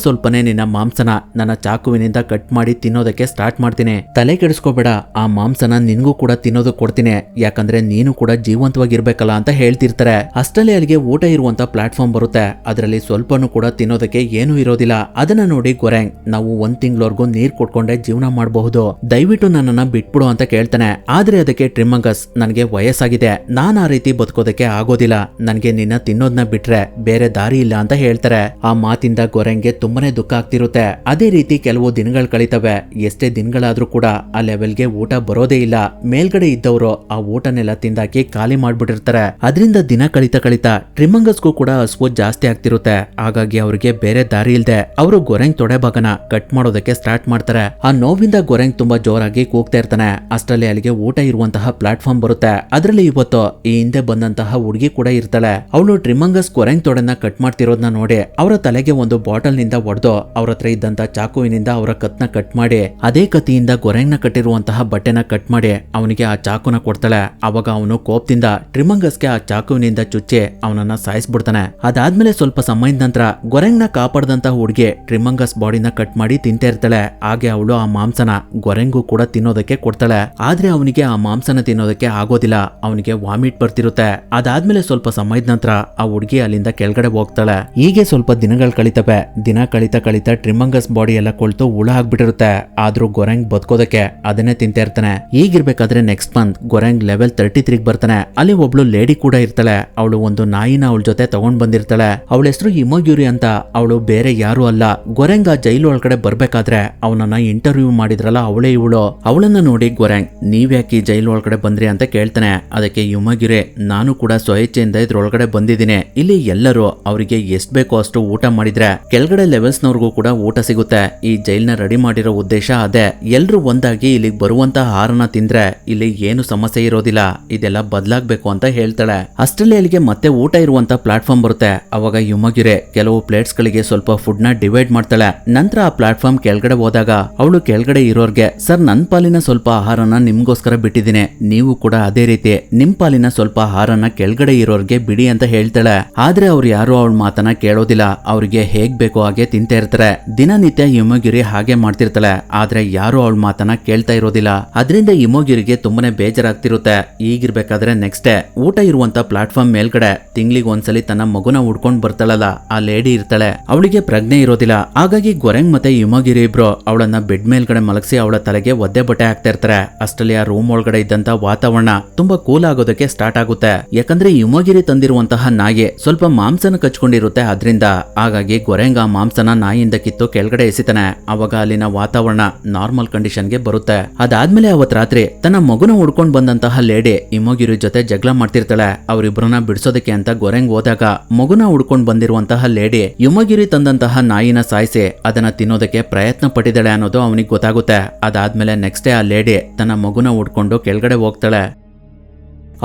ಸ್ವಲ್ಪನೇ ನಿನ್ನ ಮಾಂಸನ ನನ್ನ ಚಾಕುವಿನಿಂದ ಕಟ್ ಮಾಡಿ ತಿನ್ನೋದಕ್ಕೆ ಸ್ಟಾರ್ಟ್ ಮಾಡ್ತೀನಿ, ತಲೆ ಕೆಡಿಸ್ಕೋಬೇಡ, ಆ ಮಾಂಸನ ನಿನ್ಗೂ ಕೂಡ ತಿನ್ನೋದಕ್ಕೆ ಕೊಡ್ತೀನಿ, ಯಾಕಂದ್ರೆ ನೀನು ಕೂಡ ಜೀವಂತವಾಗಿರ್ಬೇಕಲ್ಲ ಅಂತ ಹೇಳ್ತಿರ್ತಾರೆ. ಅಷ್ಟರಲ್ಲಿ ಅಲ್ಲಿಗೆ ಊಟ ಇರುವಂತ ಪ್ಲಾಟ್ಫಾರ್ಮ್ ಬರುತ್ತೆ. ಅದರಲ್ಲಿ ಸ್ವಲ್ಪನೂ ಕೂಡ ತಿನ್ನೋದಕ್ಕೆ ಏನೂ ಇರೋದಿಲ್ಲ. ಅದನ್ನ ನೋಡಿ ಗೊರೆಂಗ್ ನಾವು 1 ತಿಂಗಳವರೆಗೂ ನೀರ್ ಕೊಟ್ಕೊಂಡೆ ಜೀವನ ಮಾಡಬಹುದು, ದಯವಿಟ್ಟು ನನ್ನನ್ನ ಬಿಟ್ಬಿಡು ಅಂತ ಕೇಳ್ತಾನೆ. ಆದ್ರೆ ಅದಕ್ಕೆ ಟ್ರಿಮಂಗಸ್ ನನಗೆ ವಯಸ್ಸಾಗಿದೆ, ನಾನ್ ಆ ರೀತಿ ಬದುಕೋದಕ್ಕೆ ಆಗೋದಿಲ್ಲ, ನನ್ಗೆ ನಿನ್ನ ತಿನ್ನೋದನ್ನ ಬಿಟ್ರೆ ಬೇರೆ ದಾರಿ ಇಲ್ಲ ಅಂತ ಹೇಳ್ತಾರೆ. ಆ ಮಾತಿಂದ ಗೊರೆಂಗ್ಗೆ ತುಂಬಾನೇ ದುಃಖ ಆಗ್ತಿರುತ್ತೆ. ಅದೇ ರೀತಿ ಕೆಲವು ದಿನಗಳು ಕಳೀತವೆ. ಎಷ್ಟೇ ದಿನಗಳಾದ್ರೂ ಕೂಡ ಆ ಲೆವೆಲ್ಗೆ ಊಟ ಬರೋದೇ ಇಲ್ಲ. ಮೇಲ್ಗಡೆ ಇದ್ದವರು ಆ ಊಟನೆಲ್ಲ ತಿಂದಾಕಿ ಖಾಲಿ ಮಾಡ್ಬಿಟ್ಟಿರ್ತಾರೆ. ಅದರಿಂದ ದಿನ ಕಳೀತಾ ಟ್ರಿಮಂಗಸ್ಗೂ ಕೂಡ ಹಸುವು ಜಾಸ್ತಿ ಆಗ್ತಿರುತ್ತೆ. ಹಾಗಾಗಿ ಅವ್ರಿಗೆ ಬೇರೆ ದಾರಿ ಇಲ್ದೆ ಅವರು ಗೊರೆಂಗ್ ತೊಡೆ ಭಾಗನ ಕಟ್ ಮಾಡೋದಕ್ಕೆ ಸ್ಟಾರ್ಟ್ ಮಾಡ್ತಾರೆ. ಆ ನೋವಿಂದ ಗೊರೆಂಗ್ ತುಂಬಾ ಜೋರಾಗಿ ಕೂಗ್ತಾ ಇರ್ತಾನೆ. ಅಷ್ಟರಲ್ಲಿ ಅಲ್ಲಿಗೆ ಊಟ ಇರುವಂತಹ ಪ್ಲಾಟ್ಫಾರ್ಮ್ ಬರುತ್ತೆ. ಅದರಲ್ಲಿ ಇವತ್ತು ಈ ಹಿಂದೆ ಬಂದಂತಹ ಹುಡುಗಿ ಕೂಡ ಇರ್ತಾಳೆ. ಅವಳು ಟ್ರಿಮಂಗಸ್ ಗೊರೆಂಗ್ ತೊಡೆನ ಕಟ್ ಮಾಡ್ತಿರೋದನ್ನ ನೋಡಿ ಅವರ ತಲೆಗೆ ಒಂದು ಬಾಟಲ್ ನಿಂದ ಹೊಡೆದು ಅವ್ರ ಹತ್ರ ಇದ್ದಂತ ಚಾಕುವಿನಿಂದ ಅವರ ಕತ್ನ ಕಟ್ ಮಾಡಿ ಅದೇ ಕತ್ತಿಯಿಂದ ಗೊರೆಂಗ್ನ ಕಟ್ಟಿರುವಂತಹ ಬಟ್ಟೆನ ಕಟ್ ಮಾಡಿ ಅವನಿಗೆ ಆ ಚಾಕುನ ಕೊಡ್ತಾಳೆ. ಅವಾಗ ಅವನು ಕೋಪದಿಂದ ಟ್ರಿಮಂಗಸ್ಗೆ ಆ ಚಾಕುವಿನಿಂದ ಚುಚ್ಚಿ ಅವನನ್ನ ಸಾಯಿಸ್ಬಿಡ್ತಾನೆ. ಅದಾದ್ಮೇಲೆ ಸ್ವಲ್ಪ ಸಮಯದ ನಂತರ ಗೊರೆಂಗ್ನ ಕಾಪಾಡದಂತಹ ಹುಡುಗಿ ಟ್ರಿಮಂಗಸ್ ಬಾಡಿನ ಕಟ್ ಮಾಡಿ ತಿಂತಾ ಇರ್ತಾಳೆ. ಹಾಗೆ ಅವಳು ಆ ಮಾಂಸನ ಗೊರೆಂಗೂ ಕೂಡ ತಿನ್ನೋದಕ್ಕೆ ಕೊಡ್ತಾಳೆ. ಆದ್ರೆ ಅವನಿಗೆ ಆ ಮಾಂಸನ ತಿನ್ನೋದಕ್ಕೆ ಆಗೋದಿಲ್ಲ, ಅವನಿಗೆ ವಾಮಿಟ್ ಬರ್ತಿರುತ್ತೆ. ಅದಾದ್ಮೇಲೆ ಸ್ವಲ್ಪ ಸಮಯದ ನಂತರ ಆ ಹುಡುಗಿ ಅಲ್ಲಿಂದ ಕೆಳಗಡೆ ಹೋಗ್ತಾಳೆ. ಹೀಗೆ ಸ್ವಲ್ಪ ದಿನಗಳು ಕಳೀತವೆ. ದಿನ ಕಳೀತಾ ಟ್ರಿಮಂಗಸ್ ಬಾಡಿ ಎಲ್ಲ ಕೊಳ್ತು ಹುಳ ಆಗ್ಬಿಟ್ಟಿರುತ್ತೆ. ಆದ್ರೂ ಗೊರೆಂಗ್ ಬದುಕೋದಕ್ಕೆ ಅದನ್ನೇ ತಿಂತಾ ಇರ್ತಾನೆ. ಈಗಿರ್ಬೇಕಾದ್ರೆ ನೆಕ್ಸ್ಟ್ ಮಂತ್ ಗೊರೆಂಗ್ ಲೆವೆಲ್ 33 ಬರ್ತಾನೆ. ಅಲ್ಲಿ ಒಬ್ಳು ಲೇಡಿ ಕೂಡ ಇರ್ತಾಳೆ. ಅವಳು ಒಂದು ನಾಯಿನ ಅವಳ ಜೊತೆ ತಗೊಂಡ್ ಬಂದಿರ್ತಾಳೆ. ಅವಳ ಹೆಸರು ಇಮೋಗ್ಯೂರಿ ಅಂತ. ಅವಳು ಬೇರೆ ಯಾರು ಅಲ್ಲ, ಗೊರೆಂಗ್ ಆ ಜೈಲು ಒಳಗಡೆ ಬರ್ಬೇಕಾದ್ರೆ ಅವನನ್ನ ಇಂಟರ್ವ್ಯೂ ಮಾಡಿದ್ರಲ್ಲ ಅವಳೇ ಇವಳು. ಅವಳನ್ನ ನೋಡಿ ಗೊರೆಂಗ್ ನೀವ್ಯಾಕೆ ಈ ಜೈಲು ಒಳಗಡೆ ಬಂದ್ರಿ ಅಂತ ಕೇಳ್ತಾನೆ. ಅದಕ್ಕೆ ಇಮೋಗ್ಯೂರಿ ನಾನು ಕೂಡ ಸ್ವಇಚ್ಛೆಯಿಂದ ಇದ್ರೊಳಗಡೆ ಬಂದಿದ್ದೀನಿ, ಇಲ್ಲಿ ಎಲ್ಲರೂ ಅವರಿಗೆ ಎಷ್ಟ್ ಬೇಕೋ ಅಷ್ಟು ಊಟ ಮಾಡಿದ್ರೆ ಕೆಳಗಡೆ ಲೆವೆಲ್ಸ್ ನವರಿಗೂ ಕೂಡ ಊಟ ಸಿಗುತ್ತೆ, ಈ ಜೈಲ್ನ ರೆಡಿ ಮಾಡಿರೋ ಉದ್ದೇಶ ಅದೇ, ಎಲ್ರು ಒಂದಾಗಿ ಇಲ್ಲಿಗೆ ಬರುವಂತ ಆಹಾರನ ತಿಂದ್ರೆ ಇಲ್ಲಿ ಏನು ಸಮಸ್ಯೆ ಇರೋದಿಲ್ಲ, ಇದೆಲ್ಲ ಬದಲಾಗ್ಬೇಕು ಅಂತ ಹೇಳ್ತಾಳೆ. ಅಷ್ಟರಲ್ಲಿ ಅಲ್ಲಿಗೆ ಮತ್ತೆ ಊಟ ಇರುವಂತ ಪ್ಲಾಟ್ಫಾರ್ಮ್ ಬರುತ್ತೆ. ಅವಾಗ ಇಮೋಗ್ಯೂರಿ ಕೆಲವು ಪ್ಲೇಟ್ಸ್ ಗಳಿಗೆ ಸ್ವಲ್ಪ ಫುಡ್ ನ ಡಿವೈಡ್ ಮಾಡ್ತಾಳೆ. ನಂತರ ಆ ಪ್ಲಾಟ್ಫಾರ್ಮ್ ಕೆಳಗಡೆ ಹೋದಾಗ ಅವಳು ಕೆಳಗಡೆ ಇರೋರ್ಗೆ ಸರ್ ನನ್ ಪಾಲಿನ ಸ್ವಲ್ಪ ಆಹಾರನ ನಿಮ್ಗೋಸ್ಕರ ಬಿಟ್ಟಿದ್ದೀನಿ, ನೀವು ಕೂಡ ಅದೇ ರೀತಿ ನಿಮ್ ಪಾಲಿನ ಸ್ವಲ್ಪ ಆಹಾರನ ಕೆಳಗಡೆ ಇರೋರ್ಗೆ ಬಿಡಿ ಅಂತ ಹೇಳ್ತಾಳೆ. ಆದ್ರೆ ಅವ್ರು ಯಾರು ಅವಳ ಮಾತನ್ನ ಕೇಳೋದಿಲ್ಲ, ಅವ್ರಿಗೆ ಹೇಗ್ ಬೇಕೋ ಹಾಗೆ ತಿಂತಾ ಇರ್ತಾರೆ. ದಿನನಿತ್ಯ ಇಮೋಗ್ಯೂರಿ ಹಾಗೆ ಮಾಡ್ತಿರ್ತಾಳೆ. ಆದ್ರೆ ಯಾರು ಅವಳ ಮಾತನ್ನ ಕೇಳ್ತಾ ಇರೋದಿಲ್ಲ. ಅದರಿಂದ ಇಮೋಗ್ಯೂರಿಗೆ ತುಂಬಾನೇ ಬೇಜಾರಾಗ್ತಿರುತ್ತೆ. ಈಗಿರ್ಬೇಕಾದ್ರೆ ನೆಕ್ಸ್ಟ್ ಡೇ ಊಟ ಇರುವಂತ ಪ್ಲಾಟ್ಫಾರ್ಮ್ ಮೇಲ್ಗಡೆ ತಿಂಗಳಿಗೆ ಒಂದ್ಸಲಿ ತನ್ನ ಮಗುನ ಹುಡ್ಕೊಂಡ್ ಬರ್ತಾಳಲ್ಲ ಆ ಲೇಡಿ ಇರ್ತಾಳೆ. ಅವಳಿಗೆ ಪ್ರಜ್ಞೆ ಇರೋದಿಲ್ಲ. ಹಾಗಾಗಿ ಗೊರೆಂಗ್ ಮತ್ತೆ ಇಮೋಗ್ಯೂರಿ ಇಬ್ರು ಅವಳನ್ನ ಬೆಡ್ ಮೇಲ್ಗಡೆ ಮಲಗಿಸಿ ಅವಳ ತಲೆಗೆ ಒದ್ದೆ ಬಟ್ಟೆ ಹಾಕ್ತಾ ಇರ್ತಾರೆ. ಅಷ್ಟರಲ್ಲಿ ಆ ರೂಮ್ ಒಳಗಡೆ ಇದ್ದಂತ ವಾತಾವರಣ ತುಂಬಾ ಕೂಲ್ ಆಗೋದಕ್ಕೆ ಸ್ಟಾರ್ಟ್ ಆಗುತ್ತೆ. ಯಾಕಂದ್ರೆ ಇಮೋಗ್ಯೂರಿ ತಂದಿರುವಂತಹ ನಾಯಿ ಸ್ವಲ್ಪ ಮಾಂಸನ ಕಚ್ಕೊಂಡಿರುತ್ತೆ ಅದ್ರಿಂದ. ಹಾಗಾಗಿ ಗೊರೆಂಗ್ ಆ ಮಾಂಸನ ನಾಯಿಯಿಂದ ಕಿತ್ತು ಕೆಳಗಡೆ ಎಸಿತಾನೆ. ಅವಾಗ ಅಲ್ಲಿನ ವಾತಾವರಣ ನಾರ್ಮಲ್ ಕಂಡೀಷನ್ಗೆ ಬರುತ್ತೆ. ಅದಾದ್ಮೇಲೆ ಅವತ್ ರಾತ್ರಿ ತನ್ನ ಮಗುನ ಹುಡ್ಕೊಂಡ್ ಬಂದಂತಹ ಲೇಡಿ ಇಮೋಗಿರಿ ಜೊತೆ ಜಗಳ ಮಾಡ್ತಿರ್ತಾಳೆ. ಅವರಿಬ್ಬರನ್ನ ಬಿಡಿಸೋದಕ್ಕೆ ಅಂತ ಗೊರೆಂಗ್ ಹೋದಾಗ ಮಗುನ ಹುಡ್ಕೊಂಡ್ ಬಂದಿರುವಂತಹ ಲೇಡಿ ಇಮೋಗಿರಿ ತಂದಂತಹ ನಾಯಿನ ಸಾಯಿಸಿ ಅದನ್ನ ತಿನ್ನೋದಕ್ಕೆ ಪ್ರಯತ್ನ ಪಟ್ಟಿದ್ದಾಳೆ ಅನ್ನೋದು ಅವನಿಗೆ ಗೊತ್ತಾಗುತ್ತೆ. ಅದಾದ್ಮೇಲೆ ನೆಕ್ಸ್ಟ್ ಡೇ ಆ ಲೇಡಿ ತನ್ನ ಮಗುನ ಹುಡ್ಕೊಂಡು ಕೆಳಗಡೆ ಹೋಗ್ತಾಳೆ.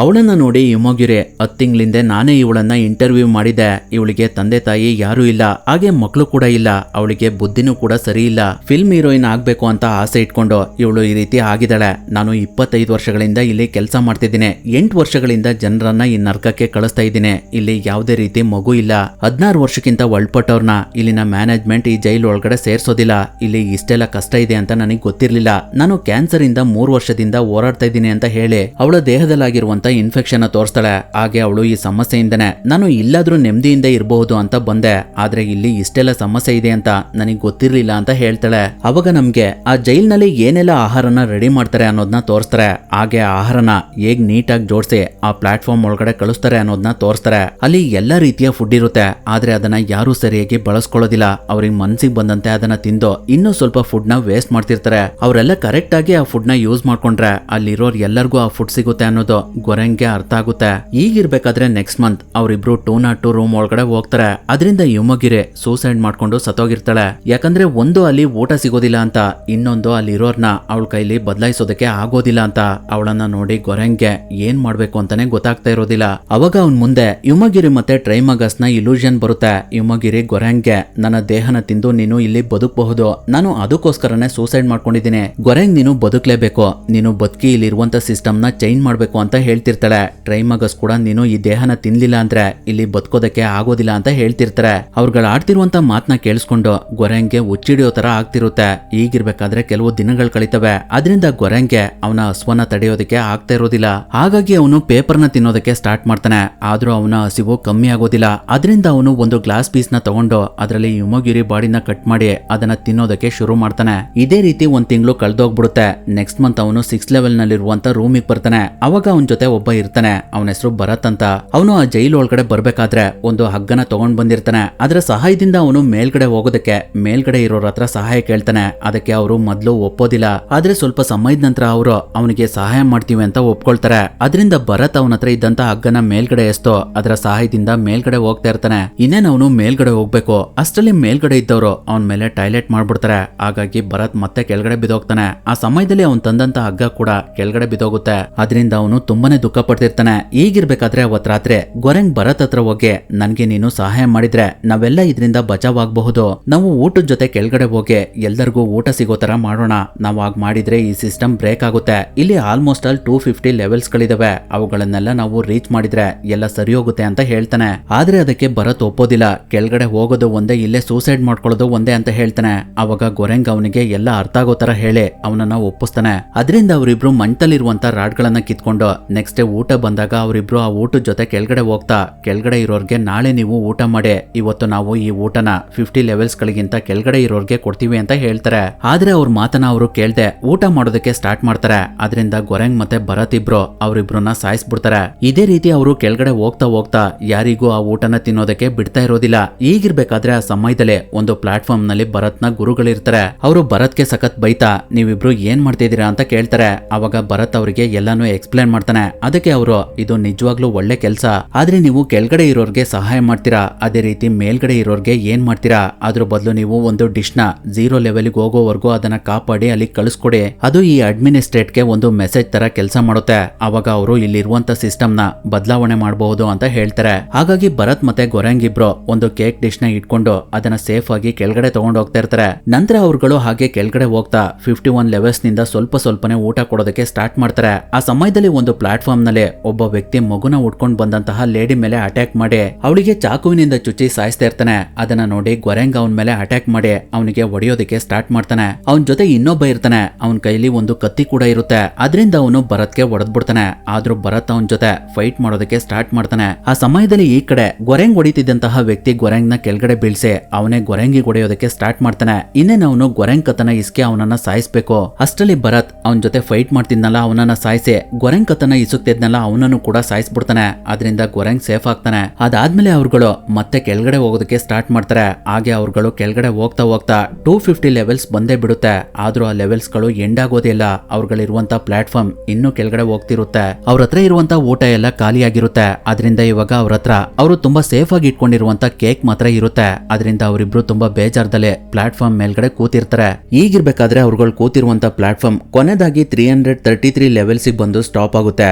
ಅವಳನ್ನ ನೋಡಿ ಇಮೋಗಿರೆ 10 ತಿಂಗಳಿಂದ ನಾನೇ ಇವಳನ್ನ ಇಂಟರ್ವ್ಯೂ ಮಾಡಿದೆ. ಇವಳಿಗೆ ತಂದೆ ತಾಯಿ ಯಾರೂ ಇಲ್ಲ, ಹಾಗೆ ಮಕ್ಕಳು ಕೂಡ ಇಲ್ಲ, ಅವಳಿಗೆ ಬುದ್ಧಿನೂ ಕೂಡ ಸರಿ ಇಲ್ಲ. ಫಿಲ್ಮ್ ಹೀರೋಯಿನ್ ಆಗ್ಬೇಕು ಅಂತ ಆಸೆ ಇಟ್ಕೊಂಡು ಇವಳು ಈ ರೀತಿ ಆಗಿದ್ದಾಳೆ. ನಾನು 25 ವರ್ಷಗಳಿಂದ ಇಲ್ಲಿ ಕೆಲಸ ಮಾಡ್ತಿದ್ದೀನಿ. 8 ವರ್ಷಗಳಿಂದ ಜನರನ್ನ ಈ ನರ್ಕಕ್ಕೆ ಕಳಿಸ್ತಾ ಇದ್ದೀನಿ. ಇಲ್ಲಿ ಯಾವುದೇ ರೀತಿ ಮಗು ಇಲ್ಲ. 16 ವರ್ಷಕ್ಕಿಂತ ಒಳಪಟ್ಟವ್ರನ್ನ ಇಲ್ಲಿನ ಮ್ಯಾನೇಜ್ಮೆಂಟ್ ಈ ಜೈಲ್ ಒಳಗಡೆ ಸೇರ್ಸೋದಿಲ್ಲ. ಇಲ್ಲಿ ಇಷ್ಟೆಲ್ಲ ಕಷ್ಟ ಇದೆ ಅಂತ ನನಗೆ ಗೊತ್ತಿರ್ಲಿಲ್ಲ. ನಾನು ಕ್ಯಾನ್ಸರ್ ಇಂದ 3 ವರ್ಷದಿಂದ ಹೋರಾಡ್ತಾ ಇದ್ದೀನಿ ಅಂತ ಹೇಳಿ ಅವಳ ದೇಹದಲ್ಲಾಗಿರುವಂತ ಇನ್ಫೆಕ್ಷನ್ ತೋರಿಸ್ತಾಳೆ. ಹಾಗೆ ಅವಳು ಈ ಸಮಸ್ಯೆಯಿಂದನೇ ನಾನು ಇಲ್ಲಾದ್ರೂ ನೆಮ್ಮದಿಯಿಂದ ಇರಬಹುದು ಅಂತ ಬಂದೆ, ಆದ್ರೆ ಇಲ್ಲಿ ಇಷ್ಟೆಲ್ಲ ಸಮಸ್ಯೆ ಇದೆ ಅಂತ ನನಗೆ ಗೊತ್ತಿರ್ಲಿಲ್ಲ ಅಂತ ಹೇಳ್ತಾಳೆ. ಅವಾಗ ನಮ್ಗೆ ಆ ಜೈಲ್ನಲ್ಲಿ ಏನೆಲ್ಲ ಆಹಾರನ ರೆಡಿ ಮಾಡ್ತಾರೆ ಅನ್ನೋದನ್ನ ತೋರಿಸ್ತಾರೆ. ಹಾಗೆ ಆಹಾರನ ಹೇಗ್ ನೀಟಾಗಿ ಜೋಡಿಸಿ ಆ ಪ್ಲಾಟ್ಫಾರ್ಮ್ ಒಳಗಡೆ ಕಳಿಸ್ತಾರೆ ಅನ್ನೋದನ್ನ ತೋರಿಸ್ತಾರೆ. ಅಲ್ಲಿ ಎಲ್ಲಾ ರೀತಿಯ ಫುಡ್ ಇರುತ್ತೆ, ಆದ್ರೆ ಅದನ್ನ ಯಾರು ಸರಿಯಾಗಿ ಬಳಸ್ಕೊಳ್ಳೋದಿಲ್ಲ. ಅವ್ರಿಗೆ ಮನ್ಸಿಗೆ ಬಂದಂತೆ ಅದನ್ನ ತಿಂದು ಇನ್ನೂ ಸ್ವಲ್ಪ ಫುಡ್ ನ ವೇಸ್ಟ್ ಮಾಡ್ತಿರ್ತಾರೆ. ಅವರೆಲ್ಲ ಕರೆಕ್ಟ್ ಆಗಿ ಆ ಫುಡ್ ನ ಯೂಸ್ ಮಾಡ್ಕೊಂಡ್ರೆ ಅಲ್ಲಿರೋರ್ ಎಲ್ಲರಿಗೂ ಆ ಫುಡ್ ಸಿಗುತ್ತೆ ಅನ್ನೋದು ಗೊರೆಂಗ್ಗೆ ಅರ್ಥ ಆಗುತ್ತೆ. ಈಗಿರ್ಬೇಕಾದ್ರೆ ನೆಕ್ಸ್ಟ್ ಮಂತ್ ಅವರಿಬ್ರು 202 ರೂಮ್ ಒಳಗಡೆ ಹೋಗ್ತಾರೆ. ಅದರಿಂದ ಯುಮಗಿರೆ ಸೂಸೈಡ್ ಮಾಡ್ಕೊಂಡು ಸತ್ತೋಗಿರ್ತಾಳೆ. ಯಾಕಂದ್ರೆ ಒಂದು ಅಲ್ಲಿ ಊಟ ಸಿಗೋದಿಲ್ಲ ಅಂತ, ಇನ್ನೊಂದು ಅಲ್ಲಿ ಇರೋರ್ನ ಅವಳ ಕೈಲಿ ಬದಲಾಯಿಸೋದಕ್ಕೆ ಆಗೋದಿಲ್ಲ ಅಂತ. ಅವಳನ್ನ ನೋಡಿ ಗೊರೆಂಗ್ಗೆ ಏನ್ ಮಾಡ್ಬೇಕು ಅಂತಾನೆ ಗೊತ್ತಾಗ್ತಾ ಇರೋದಿಲ್ಲ. ಅವಾಗ ಅವನ್ ಮುಂದೆ ಯುಮಗಿರಿ ಮತ್ತೆ ಟ್ರೈಮಗಸ್ ನ ಇಲ್ಯೂಷನ್ ಬರುತ್ತೆ. ಯುಮಗಿರಿ ಗೊರೆಂಗ್ಗೆ ನನ್ನ ದೇಹನ ತಿಂದು ನೀನು ಇಲ್ಲಿ ಬದುಕಬಹುದು, ನಾನು ಅದಕ್ಕೋಸ್ಕರನೇ ಸೂಸೈಡ್ ಮಾಡ್ಕೊಂಡಿದ್ದೀನಿ. ಗೊರೆಂಗ್ ನೀನು ಬದುಕಲೇಬೇಕು, ನೀನು ಬದುಕಿ ಇಲ್ಲಿ ಇರುವಂತ ಸಿಸ್ಟಮ್ ನ ಚೇಂಜ್ ಮಾಡ್ಬೇಕು ಅಂತ ಹೇಳ್ತಿರ್ತಾಳೆ. ಟ್ರೈಮಗಸ್ ಕೂಡ ನೀನು ಈ ದೇಹನ ತಿನ್ಲಿಲ್ಲ ಅಂದ್ರೆ ಇಲ್ಲಿ ಬದುಕೋದಕ್ಕೆ ಆಗೋದಿಲ್ಲ ಅಂತ ಹೇಳ್ತಿರ್ತಾರೆ. ಅವ್ರುಗಳು ಆಡ್ತಿರುವಂತ ಮಾತನ್ನ ಕೇಳಿಸ್ಕೊಂಡು ಗೊರೆಂಗ್ಗೆ ಹುಚ್ಚಿಡಿಯೋ ತರ ಆಗ್ತಿರುತ್ತೆ. ಈಗಿರ್ಬೇಕಾದ್ರೆ ಕೆಲವು ದಿನಗಳು ಕಳಿತವೆ. ಅದರಿಂದ ಗೊರೆಂಗ್ಗೆ ಅವನ ಹಸುವನ್ನ ತಡೆಯೋದಕ್ಕೆ ಆಗ್ತಾ ಇರೋದಿಲ್ಲ. ಹಾಗಾಗಿ ಅವನು ಪೇಪರ್ನ ತಿನ್ನೋದಕ್ಕೆ ಸ್ಟಾರ್ಟ್ ಮಾಡ್ತಾನೆ. ಆದ್ರೂ ಅವನ ಹಸಿವು ಕಮ್ಮಿ ಆಗೋದಿಲ್ಲ. ಅದರಿಂದ ಅವನು ಒಂದು ಗ್ಲಾಸ್ ಪೀಸ್ ನ ತಗೊಂಡು ಅದರಲ್ಲಿ ಯುಮಗಿರಿ ಬಾಡಿನ ಕಟ್ ಮಾಡಿ ಅದನ್ನ ತಿನ್ನೋದಕ್ಕೆ ಶುರು ಮಾಡ್ತಾನೆ. ಇದೇ ರೀತಿ 1 ತಿಂಗಳು ಕಳೆದೋಗ್ಬಿಡುತ್ತೆ. ನೆಕ್ಸ್ಟ್ ಮಂತ್ ಅವನು 6th ಲೆವೆಲ್ ನಲ್ಲಿರುವಂತ ರೂಮಿಗೆ ಬರ್ತಾನೆ. ಅವಾಗ ಅವನ ಜೊತೆ ಒಬ್ಬ ಇರ್ತಾನೆ. ಅವನ ಹೆಸರು ಭರತ್ ಅಂತ. ಅವನು ಆ ಜೈಲ್ ಒಳಗಡೆ ಬರ್ಬೇಕಾದ್ರೆ ಒಂದು ಹಗ್ಗನ ತಗೊಂಡ್ ಬಂದಿರ್ತಾನೆ. ಅದರ ಸಹಾಯದಿಂದ ಅವನು ಮೇಲ್ಗಡೆ ಹೋಗೋದಕ್ಕೆ ಮೇಲ್ಗಡೆ ಇರೋರ ಹತ್ರ ಸಹಾಯ ಕೇಳ್ತಾನೆ. ಅದಕ್ಕೆ ಅವರು ಮೊದ್ಲು ಒಪ್ಪೋದಿಲ್ಲ. ಆದ್ರೆ ಸ್ವಲ್ಪ ಸಮಯದ ನಂತರ ಅವರು ಅವನಿಗೆ ಸಹಾಯ ಮಾಡ್ತೀವಿ ಅಂತ ಒಪ್ಕೊಳ್ತಾರೆ. ಅದರಿಂದ ಭರತ್ ಅವನ ಹತ್ರ ಇದ್ದಂತ ಹಗ್ಗನ ಮೇಲ್ಗಡೆ ಎಸ್ತೋ ಅದರ ಸಹಾಯದಿಂದ ಮೇಲ್ಗಡೆ ಹೋಗ್ತಾ ಇರ್ತಾನೆ. ಇನ್ನೇನು ಅವನು ಮೇಲ್ಗಡೆ ಹೋಗ್ಬೇಕು, ಅಷ್ಟರಲ್ಲಿ ಮೇಲ್ಗಡೆ ಇದ್ದವರು ಅವನ ಮೇಲೆ ಟಾಯ್ಲೆಟ್ ಮಾಡ್ಬಿಡ್ತಾರೆ. ಹಾಗಾಗಿ ಭರತ್ ಮತ್ತೆ ಕೆಳಗಡೆ ಬಿದ್ದೋಗ್ತಾನೆ. ಆ ಸಮಯದಲ್ಲಿ ಅವನ್ ತಂದಂತ ಹಗ್ಗ ಕೂಡ ಕೆಳಗಡೆ ಬಿದ್ದೋಗುತ್ತೆ. ಅದರಿಂದ ಅವನು ತುಂಬಾನೇ ದುಃಖ ಪಡ್ತಿರ್ತಾನೆ. ಈಗಿರ್ಬೇಕಾದ್ರೆ ಅವತ್ ರಾತ್ರಿ ಗೊರೆಂಗ್ ಭರತ್ ಹತ್ರ ಹೋಗಿ ನನ್ಗೆ ನೀನು ಸಹಾಯ ಮಾಡಿದ್ರೆ ನಾವೆಲ್ಲ ಇದರಿಂದ ಬಚಾವಾಗಬಹುದು. ನಾವು ಊಟದ ಜೊತೆ ಕೆಳಗಡೆ ಹೋಗಿ ಎಲ್ಲರಿಗೂ ಊಟ ಸಿಗೋ ತರ ಮಾಡೋಣ. ನಾವು ಹಾಗೆ ಮಾಡಿದ್ರೆ ಈ ಸಿಸ್ಟಮ್ ಬ್ರೇಕ್ ಆಗುತ್ತೆ. ಇಲ್ಲಿ ಆಲ್ಮೋಸ್ಟ್ ಆಲ್ 250 ಲೆವೆಲ್ಸ್ ಗಳಿದಾವೆ. ಅವುಗಳನ್ನೆಲ್ಲ ನಾವು ರೀಚ್ ಮಾಡಿದ್ರೆ ಎಲ್ಲ ಸರಿ ಹೋಗುತ್ತೆ ಅಂತ ಹೇಳ್ತಾನೆ. ಆದ್ರೆ ಅದಕ್ಕೆ ಭರತ್ ಒಪ್ಪೋದಿಲ್ಲ. ಕೆಳಗಡೆ ಹೋಗೋದು ಒಂದೇ, ಇಲ್ಲೇ ಸೂಸೈಡ್ ಮಾಡ್ಕೊಳ್ಳೋದು ಒಂದೇ ಅಂತ ಹೇಳ್ತಾನೆ. ಅವಾಗ ಗೊರೆಂಗ್ ಅವನಿಗೆ ಎಲ್ಲ ಅರ್ಥ ಆಗೋ ತರ ಹೇಳಿ ಅವನನ್ನ ಒಪ್ಪಿಸ್ತಾನೆ. ಅದರಿಂದ ಅವರಿಬ್ರು ಮಂಟಲಿರುವಂತ ರಾಡ್ಗಳನ್ನ ಕಿತ್ಕೊಂಡು ನೆಕ್ಸ್ಟ್ ಡೇ ಊಟ ಬಂದಾಗ ಅವರಿಬ್ರು ಆ ಊಟದ ಜೊತೆ ಕೆಳಗಡೆ ಹೋಗ್ತಾ ಕೆಳಗಡೆ ಇರೋರ್ಗೆ ನಾಳೆ ನೀವು ಊಟ ಮಾಡಿ, ಇವತ್ತು ನಾವು ಈ ಊಟನ 50 ಲೆವೆಲ್ಸ್ ಗಳಿಗಿಂತ ಕೆಳಗಡೆ ಇರೋರ್ಗೆ ಕೊಡ್ತೀವಿ ಅಂತ ಹೇಳ್ತಾರೆ. ಆದ್ರೆ ಅವ್ರ ಮಾತನ್ನ ಅವರು ಕೇಳ್ದೆ ಊಟ ಮಾಡೋದಕ್ಕೆ ಸ್ಟಾರ್ಟ್ ಮಾಡ್ತಾರೆ. ಅದರಿಂದ ಗೊರೆಂಗ್ ಮತ್ತೆ ಭರತ್ ಇಬ್ರು ಅವರಿಬ್ರನ್ನ ಸಾಯಿಸ್ಬಿಡ್ತಾರೆ. ಇದೇ ರೀತಿ ಅವರು ಕೆಳಗಡೆ ಹೋಗ್ತಾ ಹೋಗ್ತಾ ಯಾರಿಗೂ ಆ ಊಟನ ತಿನ್ನೋದಕ್ಕೆ ಬಿಡ್ತಾ ಇರೋದಿಲ್ಲ. ಈಗಿರ್ಬೇಕಾದ್ರೆ ಆ ಸಮಯದಲ್ಲೇ ಒಂದು ಪ್ಲಾಟ್ಫಾರ್ಮ್ ನಲ್ಲಿ ಭರತ್ನ ಗುರುಗಳಿರ್ತಾರೆ. ಅವರು ಭರತ್ಗೆ ಸಖತ್ ಬೈತಾ ನೀವಿಬ್ರು ಏನ್ ಮಾಡ್ತಿದ್ದೀರಾ ಅಂತ ಕೇಳ್ತಾರೆ. ಅವಾಗ ಭರತ್ ಅವರಿಗೆ ಎಲ್ಲಾನು ಎಕ್ಸ್ಪ್ಲೇನ್ ಮಾಡ್ತಾನೆ. ಅದಕ್ಕೆ ಅವರು ಇದು ನಿಜವಾಗ್ಲೂ ಒಳ್ಳೆ ಕೆಲಸ, ಆದ್ರೆ ನೀವು ಕೆಳಗಡೆ ಇರೋರ್ಗೆ ಸಹಾಯ ಮಾಡ್ತೀರಾ, ಅದೇ ರೀತಿ ಮೇಲ್ಗಡೆ ಇರೋರ್ಗೆ ಏನ್ ಮಾಡ್ತೀರಾ? ಅದ್ರ ಬದಲು ನೀವು ಒಂದು ಡಿಶ್ ನ 0 ಲೆವೆಲ್ಗೆ ಹೋಗೋವರೆಗೂ ಅದನ್ನ ಕಾಪಾಡಿ ಅಲ್ಲಿ ಕಳಿಸ್ಕೊಡಿ. ಅದು ಈ ಅಡ್ಮಿನಿಸ್ಟ್ರೇಟ್ಗೆ ಒಂದು ಮೆಸೇಜ್ ತರ ಕೆಲಸ ಮಾಡುತ್ತೆ. ಅವಾಗ ಅವರು ಇಲ್ಲಿರುವಂತ ಸಿಸ್ಟಮ್ ನ ಬದಲಾವಣೆ ಮಾಡಬಹುದು ಅಂತ ಹೇಳ್ತಾರೆ. ಹಾಗಾಗಿ ಭರತ್ ಮತ್ತೆ ಗೊರೆಂಗ್ ಇಬ್ರು ಒಂದು ಕೇಕ್ ಡಿಶ್ ನ ಇಟ್ಕೊಂಡು ಅದನ್ನ ಸೇಫ್ ಆಗಿ ಕೆಳಗಡೆ ತಗೊಂಡು ಹೋಗ್ತಾ ಇರ್ತಾರೆ. ನಂತರ ಅವ್ರುಗಳು ಹಾಗೆ ಕೆಳಗಡೆ ಹೋಗ್ತಾ 51 ಲೆವೆಲ್ಸ್ ನಿಂದ ಸ್ವಲ್ಪ ಸ್ವಲ್ಪನೇ ಊಟ ಕೊಡೋದಕ್ಕೆ ಸ್ಟಾರ್ಟ್ ಮಾಡ್ತಾರೆ. ಆ ಸಮಯದಲ್ಲಿ ಒಂದು ಪ್ಲಾಟ್ಫಾರ್ಮ್ ನಲ್ಲಿ ಒಬ್ಬ ವ್ಯಕ್ತಿ ಮಗುನ ಉಟ್ಕೊಂಡ್ ಬಂದಂತಹ ಲೇಡಿ ಮೇಲೆ ಅಟ್ಯಾಕ್ ಮಾಡಿ ಅವಳಿಗೆ ಚಾಕುವಿನಿಂದ ಚುಚ್ಚಿ ಸಾಯಿಸ್ತಾ ಇರ್ತಾನೆ. ಅದನ್ನ ನೋಡಿ ಗೊರೆಂಗ್ ಅವನ ಮೇಲೆ ಅಟ್ಯಾಕ್ ಮಾಡಿ ಅವನಿಗೆ ಹೊಡೆಯೋದಕ್ಕೆ ಸ್ಟಾರ್ಟ್ ಮಾಡ್ತಾನೆ. ಅವನ ಜೊತೆ ಇನ್ನೊಬ್ಬ ಇರ್ತಾನೆ. ಅವನ ಕೈಲಿ ಒಂದು ಕತ್ತಿ ಕೂಡ ಇರುತ್ತೆ. ಅದರಿಂದ ಅವನು ಭರತ್ಗೆ ಹೊಡೆದ್ಬಿಡ್ತಾನೆ. ಆದ್ರೂ ಭರತ್ ಅವನ ಜೊತೆ ಫೈಟ್ ಮಾಡೋದಕ್ಕೆ ಸ್ಟಾರ್ಟ್ ಮಾಡ್ತಾನೆ. ಆ ಸಮಯದಲ್ಲಿ ಈ ಕಡೆ ಗೊರೆಂಗ್ ಹೊಡಿತಿದ್ದಂತಹ ವ್ಯಕ್ತಿ ಗೊರೆಂಗ್ ನ ಕೆಳಗಡೆ ಬೀಳ್ಸಿ ಅವನೇ ಗೊರೆಂಗಿ ಹೊಡೆಯೋದಕ್ಕೆ ಸ್ಟಾರ್ಟ್ ಮಾಡ್ತಾನೆ. ಇನ್ನೇನು ಅವನು ಗೊರೆಂಗ್ ಕತನ ಇಸ್ಕೆ ಅವನನ್ನ ಸಾಯಿಸ್ಬೇಕು. ಅಷ್ಟರಲ್ಲಿ ಭರತ್ ಅವನ ಜೊತೆ ಫೈಟ್ ಮಾಡ್ತಿದ್ನಲ್ಲ ಅವನನ್ನ ಸಾಯಿಸಿ ಗೊರೆಂಗ್ ಕತನ ಕೆಲ್ಸಕ್ಕೆ ಇದ್ನಲ್ಲ ಅವನನ್ನು ಕೂಡ ಸಾಯಿಸ್ಬಿಡ್ತಾನೆ. ಅದರಿಂದ ಗೊರೆಂಗ್ ಸೇಫ್ ಆಗ್ತಾನೆ. ಅದಾದ್ಮೇಲೆ ಅವ್ರುಗಳು ಮತ್ತೆ ಕೆಳಗಡೆ ಹೋಗೋದಕ್ಕೆ ಸ್ಟಾರ್ಟ್ ಮಾಡ್ತಾರೆ. ಹಾಗೆ ಅವ್ರುಗಳು ಕೆಳಗಡೆ ಹೋಗ್ತಾ ಹೋಗ್ತಾ 250 ಲೆವೆಲ್ಸ್ ಬಂದೇ ಬಿಡುತ್ತೆ. ಆದ್ರೂ ಆ ಲೆವೆಲ್ಸ್ ಗಳು ಎಂಡ್ ಆಗೋದಿಲ್ಲ. ಅವ್ರುಗಳಿರುವಂತ ಪ್ಲಾಟ್ಫಾರ್ಮ್ ಇನ್ನೂ ಕೆಳಗಡೆ ಹೋಗ್ತಿರುತ್ತೆ. ಅವ್ರ ಹತ್ರ ಇರುವಂತ ಊಟ ಎಲ್ಲ ಖಾಲಿಯಾಗಿರುತ್ತೆ. ಅದರಿಂದ ಇವಾಗ ಅವ್ರ ಹತ್ರ ಅವರು ತುಂಬಾ ಸೇಫ್ ಆಗಿ ಇಟ್ಕೊಂಡಿರುವಂತ ಕೇಕ್ ಮಾತ್ರ ಇರುತ್ತೆ. ಅದರಿಂದ ಅವರಿಬ್ರು ತುಂಬಾ ಬೇಜಾರ್ದಲ್ಲೇ ಪ್ಲಾಟ್ಫಾರ್ಮ್ ಮೇಲ್ಗಡೆ ಕೂತಿರ್ತಾರೆ. ಈಗಿರ್ಬೇಕಾದ್ರೆ ಅವ್ರುಗಳು ಕೂತಿರುವಂತ ಪ್ಲಾಟ್ಫಾರ್ಮ್ ಕೊನೆದಾಗಿ 333 ಲೆವೆಲ್ಸ್ ಬಂದು ಸ್ಟಾಪ್ ಆಗುತ್ತೆ.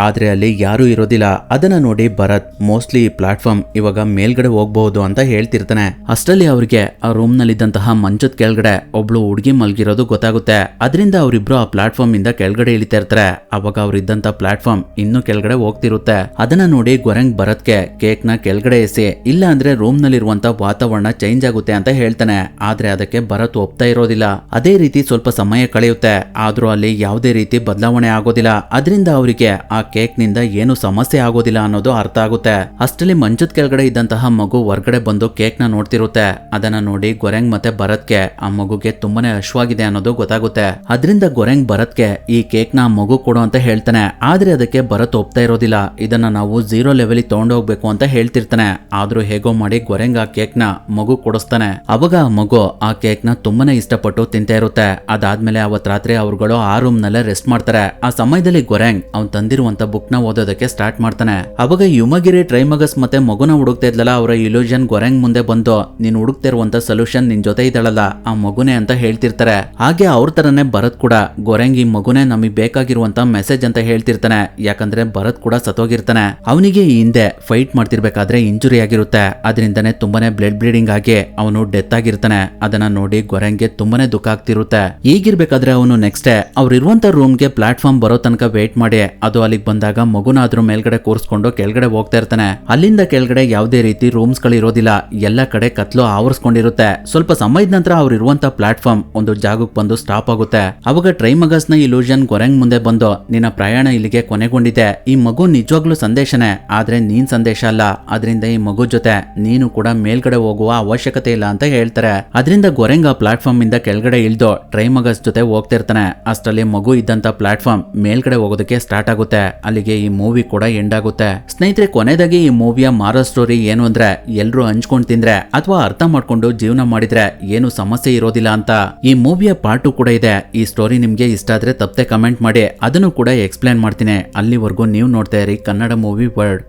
ಆದ್ರೆ ಅಲ್ಲಿ ಯಾರೂ ಇರೋದಿಲ್ಲ. ಅದನ್ನ ನೋಡಿ ಭರತ್ ಮೋಸ್ಟ್ಲಿ ಈ ಪ್ಲಾಟ್ಫಾರ್ಮ್ ಇವಾಗ ಮೇಲ್ಗಡೆ ಹೋಗ್ಬಹುದು ಅಂತ ಹೇಳ್ತಿರ್ತಾನೆ. ಅಷ್ಟರಲ್ಲಿ ಅವ್ರಿಗೆ ಆ ರೂಮ್ ನಲ್ಲಿದ್ದಂತಹ ಮಂಚದ ಕೆಳಗಡೆ ಒಬ್ಳು ಹುಡುಗಿ ಮಲ್ಗಿರೋದು ಗೊತ್ತಾಗುತ್ತೆ. ಅದರಿಂದ ಅವರಿಬ್ರು ಆ ಪ್ಲಾಟ್ಫಾರ್ಮ್ ಇಂದ ಕೆಳಗಡೆ ಇಳಿತಾ ಇರ್ತಾರೆ. ಅವಾಗ ಅವ್ರಿದ್ದಂತ ಪ್ಲಾಟ್ಫಾರ್ಮ್ ಇನ್ನೂ ಕೆಳಗಡೆ ಹೋಗ್ತಿರುತ್ತೆ. ಅದನ್ನ ನೋಡಿ ಗೊರೆಂಗ್ ಭರತ್ಗೆ ಕೇಕ್ ನ ಕೆಳಗಡೆ ಎಸಿ, ಇಲ್ಲ ಅಂದ್ರೆ ರೂಮ್ ನಲ್ಲಿರುವಂತ ವಾತಾವರಣ ಚೇಂಜ್ ಆಗುತ್ತೆ ಅಂತ ಹೇಳ್ತಾನೆ. ಆದ್ರೆ ಅದಕ್ಕೆ ಭರತ್ ಒಪ್ತಾ ಇರೋದಿಲ್ಲ. ಅದೇ ರೀತಿ ಸ್ವಲ್ಪ ಸಮಯ ಕಳೆಯುತ್ತೆ. ಆದ್ರೂ ಅಲ್ಲಿ ಯಾವುದೇ ರೀತಿ ಬದಲಾವಣೆ ಆಗೋದಿಲ್ಲ. ಅದರಿಂದ ಅವರಿಗೆ ಆ ಕೇಕ್ ನಿಂದ ಏನು ಸಮಸ್ಯೆ ಆಗೋದಿಲ್ಲ ಅನ್ನೋದು ಅರ್ಥ ಆಗುತ್ತೆ. ಅಷ್ಟರಲ್ಲಿ ಮಂಚದ ಕೆಳಗಡೆ ಇದ್ದಂತಹ ಮಗು ಹೊರಗಡೆ ಬಂದು ಕೇಕ್ ನ ನೋಡ್ತಿರುತ್ತೆ. ಅದನ್ನ ನೋಡಿ ಗೊರೆಂಗ್ ಮತ್ತೆ ಭರತ್ಗೆ ಆ ಮಗುಗೆ ತುಂಬಾನೇ ಹಶ್ವಾಗಿದೆ ಅನ್ನೋದು ಗೊತ್ತಾಗುತ್ತೆ. ಅದರಿಂದ ಗೊರೆಂಗ್ ಭರತ್ಗೆ ಈ ಕೇಕ್ ನ ಮಗು ಕೊಡು ಅಂತ ಹೇಳ್ತಾನೆ. ಆದ್ರೆ ಅದಕ್ಕೆ ಭರತ್ ಒಪ್ತಾ ಇರೋದಿಲ್ಲ. ಇದನ್ನ ನಾವು 0 ಲೆವೆಲ್ ತಗೊಂಡೋಗ್ಬೇಕು ಅಂತ ಹೇಳ್ತಿರ್ತಾನೆ. ಆದ್ರೂ ಹೇಗೋ ಮಾಡಿ ಗೊರೆಂಗ್ ಆ ಕೇಕ್ ನ ಮಗು ಕೊಡಿಸ್ತಾನೆ. ಅವಾಗ ಆ ಮಗು ಆ ಕೇಕ್ ನ ತುಂಬಾನೇ ಇಷ್ಟಪಟ್ಟು ತಿಂತಾ ಇರುತ್ತೆ. ಅದಾದ್ಮೇಲೆ ಅವತ್ ರಾತ್ರಿ ಅವ್ರುಗಳು ಆ ರೂಮ್ ನಲ್ಲೇ ರೆಸ್ಟ್ ಮಾಡ್ತಾರೆ. ಆ ಸಮಯದಲ್ಲಿ ಗೊರೆಂಗ್ ಅವ್ನ್ ತಂದಿರುವಂತ ಬುಕ್ ನ ಓದೋದಕ್ಕೆ ಸ್ಟಾರ್ಟ್ ಮಾಡ್ತಾನೆ. ಅವಾಗ ಯುಮಗಿರಿ ಟ್ರೈಮಗಸ್ ಮತ್ತೆ ಮಗುನ ಹುಡುಕ್ತಾ ಇದ್ಲಲ್ಲ, ಅವರ ಇಲ್ಯೂಷನ್ ಗೊರೆಂಗ್ ಮುಂದೆ ಬಂದು ನೀನ್ ಹುಡುಕ್ತಾ ಇರುವಂತ ಸೊಲ್ಯೂಷನ್ ನಿನ್ ಜೊತೆ ಇದ್ದಾಳಲ್ಲ ಆ ಮಗುನೇ ಅಂತ ಹೇಳ್ತಿರ್ತಾರೆ. ಹಾಗೆ ಅವ್ರ ತರನೇ ಭರತ್ ಕೂಡ ಗೊರೆಂಗ್ ಈ ಮಗುನೇ ನಮಗೆ ಬೇಕಾಗಿರುವಂತ ಮೆಸೇಜ್ ಅಂತ ಹೇಳ್ತಿರ್ತಾನೆ. ಯಾಕಂದ್ರೆ ಭರತ್ ಕೂಡ ಸತ್ತೋಗಿರ್ತಾನೆ. ಅವನಿಗೆ ಈ ಹಿಂದೆ ಫೈಟ್ ಮಾಡ್ತಿರ್ಬೇಕಾದ್ರೆ ಇಂಜುರಿ ಆಗಿರುತ್ತೆ. ಅದರಿಂದನೇ ತುಂಬಾನೇ ಬ್ಲಡ್ ಬ್ಲೀಡಿಂಗ್ ಆಗಿ ಅವನು ಡೆತ್ ಆಗಿರ್ತಾನೆ. ಅದನ್ನ ನೋಡಿ ಗೊರೆಂಗ್ಗೆ ತುಂಬಾನೇ ದುಃಖ ಆಗ್ತಿರುತ್ತೆ. ಈಗಿರ್ಬೇಕಾದ್ರೆ ಅವನು ನೆಕ್ಸ್ಟ್ ಡೇ ಅವ್ರಿರುವಂತ ರೂಮ್ಗೆ ಪ್ಲಾಟ್ಫಾರ್ಮ್ ಬರೋ ತನಕ ವೇಟ್ ಮಾಡಿ ಅದು ಅಲ್ಲಿಗೆ ಬಂದಾಗ ಮಗುನ ಅದ್ರ ಮೇಲ್ಗಡೆ ಕೂರಿಸ್ಕೊಂಡು ಕೆಳಗಡೆ ಹೋಗ್ತಾ ಇರ್ತಾನೆ. ಅಲ್ಲಿಂದ ಕೆಳಗಡೆ ಯಾವುದೇ ರೀತಿ ರೂಮ್ಸ್ ಗಳು ಇರೋದಿಲ್ಲ. ಎಲ್ಲ ಕಡೆ ಕತ್ಲು ಆವರಿಸ್ಕೊಂಡಿರುತ್ತೆ. ಸ್ವಲ್ಪ ಸಮಯದ ನಂತರ ಅವ್ರು ಇರುವಂತ ಪ್ಲಾಟ್ಫಾರ್ಮ್ ಒಂದು ಜಾಗಕ್ಕೆ ಬಂದು ಸ್ಟಾಪ್ ಆಗುತ್ತೆ. ಅವಾಗ ಟ್ರೈಮಗಸ್ ನ ಇಲ್ಯೂಷನ್ ಗೊರೆಂಗ್ ಮುಂದೆ ಬಂದು ನಿನ್ನ ಪ್ರಯಾಣ ಇಲ್ಲಿಗೆ ಕೊನೆಗೊಂಡಿದೆ. ಈ ಮಗು ನಿಜವಾಗ್ಲೂ ಸಂದೇಶನೇ, ಆದ್ರೆ ನೀನ್ ಸಂದೇಶ ಅಲ್ಲ. ಅದರಿಂದ ಈ ಮಗು ಜೊತೆ ನೀನು ಕೂಡ ಮೇಲ್ಗಡೆ ಹೋಗುವ ಅವಶ್ಯಕತೆ ಇಲ್ಲ ಅಂತ ಹೇಳ್ತಾರೆ. ಅದರಿಂದ ಗೊರೆಂಗ್ ಆ ಪ್ಲಾಟ್ಫಾರ್ಮ್ ಇಂದ ಕೆಳಗಡೆ ಇಳಿದು ಟ್ರೈಮಗಸ್ ಜೊತೆ ಹೋಗ್ತಿರ್ತಾನೆ. ಅಷ್ಟರಲ್ಲಿ ಮಗು ಇದ್ದಂತ ಪ್ಲಾಟ್ಫಾರ್ಮ್ ಮೇಲ್ಗಡೆ ಹೋಗೋದಕ್ಕೆ ಸ್ಟಾರ್ಟ್ ಆಗುತ್ತೆ. ಅಲ್ಲಿಗೆ ಈ ಮೂವಿ ಕೂಡ ಎಂಡ್ ಆಗುತ್ತೆ. ಸ್ನೇಹಿತರೆ, ಕೊನೆದಾಗಿ ಈ ಮೂವಿಯ ಮಾರಲ್ ಸ್ಟೋರಿ ಏನು ಅಂದ್ರೆ ಎಲ್ರು ಹಂಚ್ಕೊಂಡ್ ತಿಂದ್ರೆ ಅಥವಾ ಅರ್ಥ ಮಾಡ್ಕೊಂಡು ಜೀವನ ಮಾಡಿದ್ರೆ ಏನು ಸಮಸ್ಯೆ ಇರೋದಿಲ್ಲ ಅಂತ. ಈ ಮೂವಿಯ ಪಾರ್ಟ್ 2 ಕೂಡ ಇದೆ. ಈ ಸ್ಟೋರಿ ನಿಮ್ಗೆ ಇಷ್ಟ ಆದ್ರೆ ತಪ್ಪದೆ ಕಮೆಂಟ್ ಮಾಡಿ, ಅದನ್ನು ಕೂಡ ಎಕ್ಸ್ಪ್ಲೇನ್ ಮಾಡ್ತೀನಿ. ಅಲ್ಲಿವರೆಗೂ ನೀವು ನೋಡ್ತಾ ಇರಿ ಕನ್ನಡ ಮೂವಿ ವರ್ಲ್ಡ್.